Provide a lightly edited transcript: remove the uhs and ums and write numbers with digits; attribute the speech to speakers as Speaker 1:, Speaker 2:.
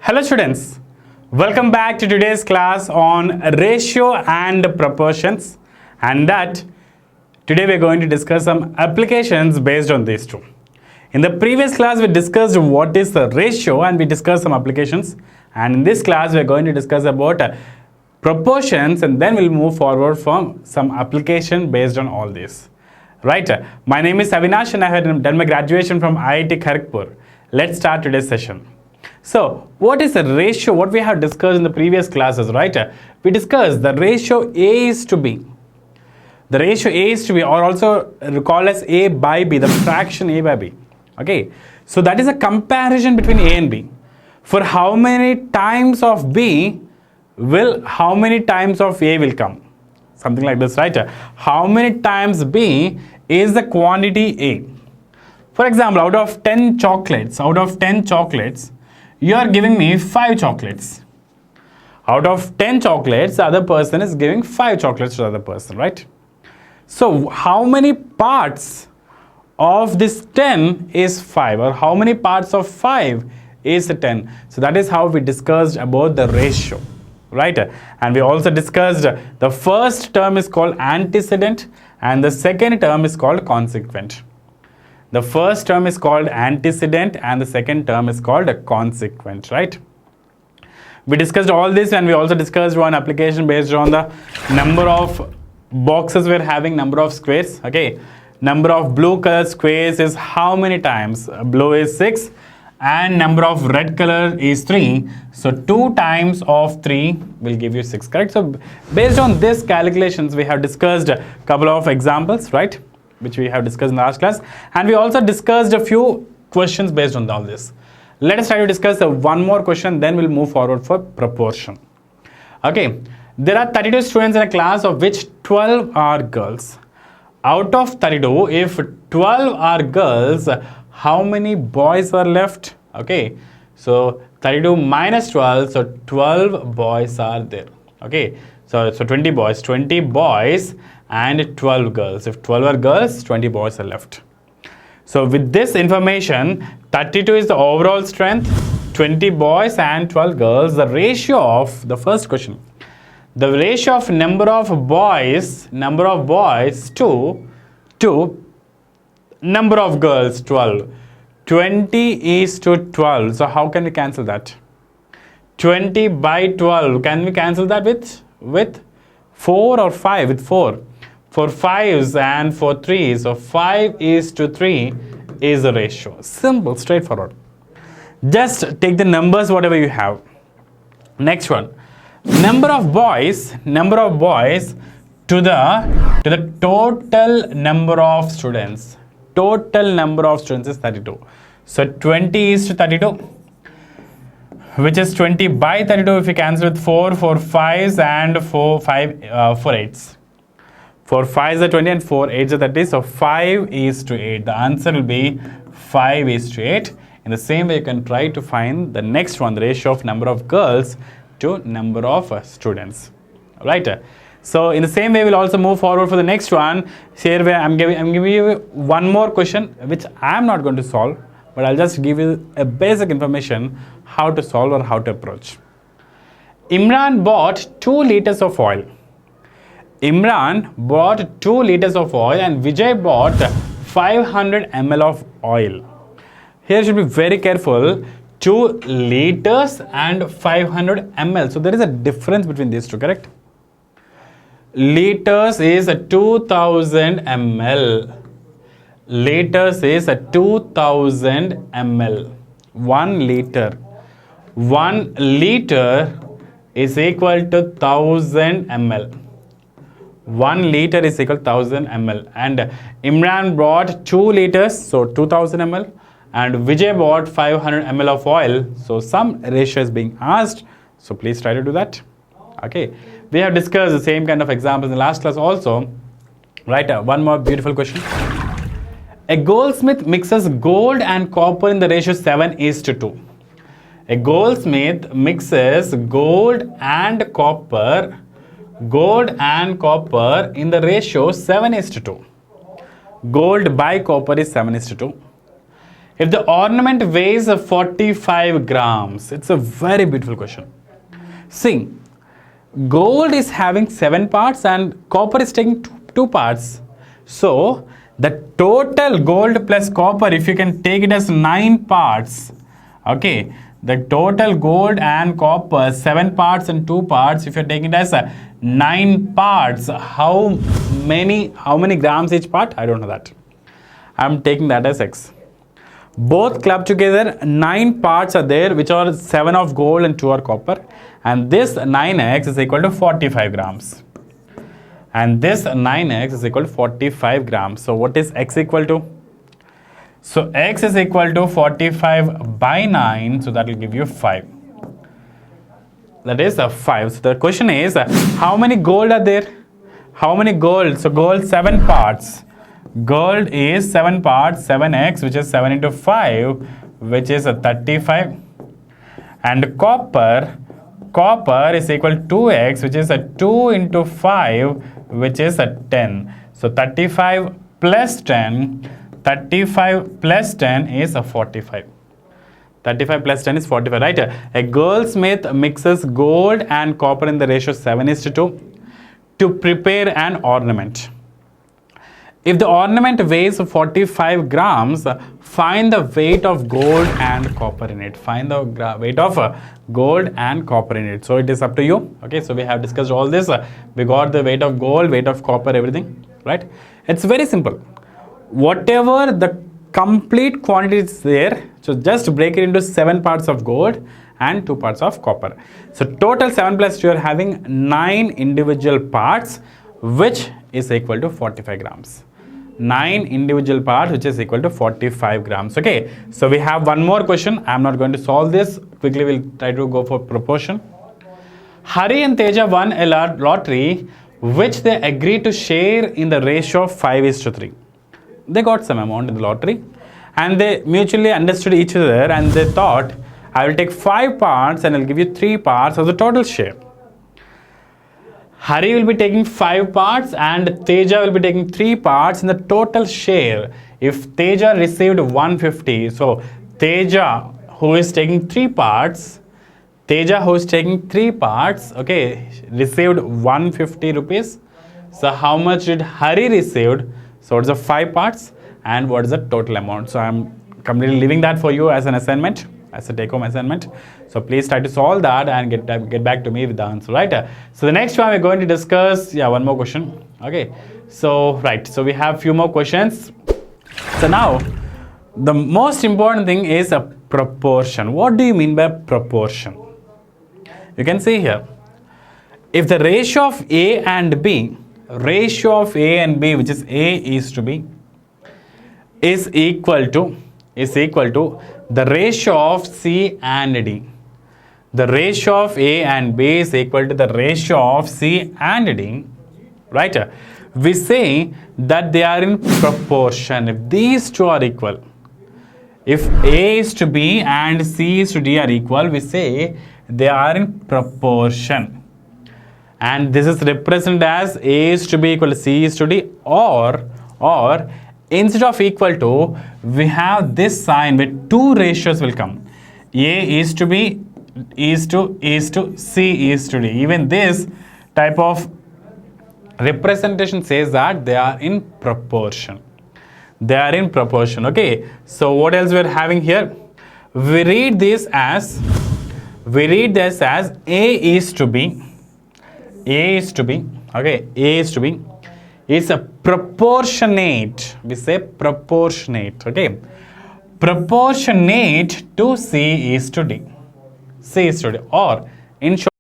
Speaker 1: Hello students, welcome back to today's class on ratio and proportions, and that today we are going to discuss some applications based on these two. In the previous class we discussed what is the ratio and we discussed some applications, and in this class we are going to discuss about proportions, and then we'll move forward from some application based on all this. Right, my name is Avinash and I have done my graduation from IIT Kharagpur. Let's start today's session. So, what is the ratio? What we have discussed in the previous classes, right? We discussed the ratio A is to B. The ratio A is to B, or also called as A by B, the fraction A by B. Okay, so that is a comparison between A and B. For how many times of B will how many times of A will come? Something like this, right? How many times B is the quantity A? For example, out of 10 chocolates, you are giving me 5 chocolates. Out of 10 chocolates, the other person is giving 5 chocolates to the other person, right? So, how many parts of this 10 is 5, or how many parts of 5 is 10? So, that is how we discussed about the ratio, right? And we also discussed the first term is called antecedent and the second term is called consequent. The first term is called antecedent and the second term is called consequent, right? We discussed all this, and we also discussed one application based on the number of boxes we're having, number of squares. Okay, number of blue color squares is how many times? Blue is 6 and number of red color is 3. So 2 times of 3 will give you 6, correct? So based on this calculations, we have discussed a couple of examples, right, which we have discussed in the last class, and we also discussed a few questions based on all this. Let us try to discuss one more question, then we'll move forward for proportion. Okay, there are 32 students in a class of which 12 are girls. Out of 32, if 12 are girls, how many boys are left? Okay, so 32 minus 12, so 12 boys are there. Okay, so 20 boys and 12 girls. If 12 are girls, 20 boys are left. So with this information, 32 is the overall strength, 20 boys and 12 girls. The ratio of the first question, the ratio of number of boys to number of girls, 12. 20 is to 12. So how can we cancel that? 20 by 12. Can we cancel that with 4 or 5? With 4. For 5s and for 3s. So 5 is to 3 is the ratio. Simple, straightforward. Just take the numbers whatever you have. Next one. Number of boys to the total number of students. Total number of students is 32. So 20 is to 32, which is 20 by 32. If you cancel with 4 for 5s and 4 8s. 4 5s are 20 and 4 8s are 30. So 5 is to 8. The answer will be 5 is to 8. In the same way, you can try to find the next one, the ratio of number of girls to number of students. Right? So in the same way, we'll also move forward for the next one. Here where I'm giving you one more question, which I'm not going to solve, but I'll just give you a basic information how to solve or how to approach. Imran bought 2 liters of oil. Imran bought 2 liters of oil and Vijay bought 500 ml of oil. Here you should be very careful. 2 liters and 500 ml. So there is a difference between these two, correct? Liters is 2000 ml. Liters is 2000 ml. 1 liter. 1 liter is equal to 1000 ml. 1 liter is equal to 1000 ml. And Imran bought 2 liters, so 2000 ml. And Vijay bought 500 ml of oil. So some ratio is being asked. So please try to do that. Okay. We have discussed the same kind of examples in the last class also. Right. One more beautiful question. A goldsmith mixes gold and copper in the ratio 7 is to 2. A goldsmith mixes gold and copper in the ratio 7 is to 2. Gold by copper is 7 is to 2. If the ornament weighs 45 grams, it's a very beautiful question. See, gold is having 7 parts and copper is taking 2 parts. So, the total gold plus copper, if you can take it as 9 parts, okay, the total gold and copper, 7 parts and 2 parts, if you're taking it as 9 parts, how many grams each part? I don't know that. I'm taking that as X. Both clubbed together, 9 parts are there, which are 7 of gold and 2 are copper. And this 9x is equal to 45 grams. And this 9x is equal to 45 grams. So what is x equal to? So x is equal to 45 by 9. So that will give you 5. That is 5. So the question is, how many gold are there? How many gold? So gold 7 parts. Gold is 7 parts, 7x, which is 7 into 5, which is 35. And copper is equal to 2x, which is 2 into 5, which is 10. So 35 plus 10 is 45. 35 plus 10 is 45, right? A goldsmith mixes gold and copper in the ratio 7:2 to prepare an ornament. If the ornament weighs 45 grams, find the weight of gold and copper in it. Find the weight of gold and copper in it. So it is up to you. Okay, so we have discussed all this. We got the weight of gold, weight of copper, everything, right? It's very simple. Whatever the complete quantity is there, so just break it into 7 parts of gold and 2 parts of copper. So total 7 plus 2, you are having 9 individual parts, which is equal to 45 grams. 9 individual parts, which is equal to 45 grams. Okay, so we have one more question. I'm not going to solve this. Quickly, we'll try to go for proportion. Hari and Teja won a lottery, which they agreed to share in the ratio of 5:3. They got some amount in the lottery and they mutually understood each other and they thought, I will take 5 parts and I'll give you 3 parts of the total share. Hari will be taking 5 parts and Teja will be taking 3 parts in the total share. If Teja received 150, so Teja who is taking 3 parts, okay, received 150 rupees. So how much did Hari received? So what is the 5 parts and what is the total amount? So I'm completely leaving that for you as an assignment, as a take-home assignment. So please try to solve that and get back to me with the answer, right? So the next one we're going to discuss, one more question. Okay, so right, so we have few more questions. So now the most important thing is a proportion. What do you mean by proportion? You can see here, if the ratio of A and B, which is A:B, is equal to the ratio of C and D. The ratio of A and B is equal to the ratio of C and D, right? We say that they are in proportion. If these two are equal, if A is to B and C is to D are equal, we say they are in proportion. And this is represented as A is to B equal to C is to D, or instead of equal to, we have this sign where 2 ratios will come. A is to B is to C is to D. Even this type of representation says that they are in proportion. They are in proportion. Okay, so what else we're having here? We read this as A is to B. Okay, A is to B is a proportionate. We say proportionate. Okay, proportionate to C is to D. Or in short,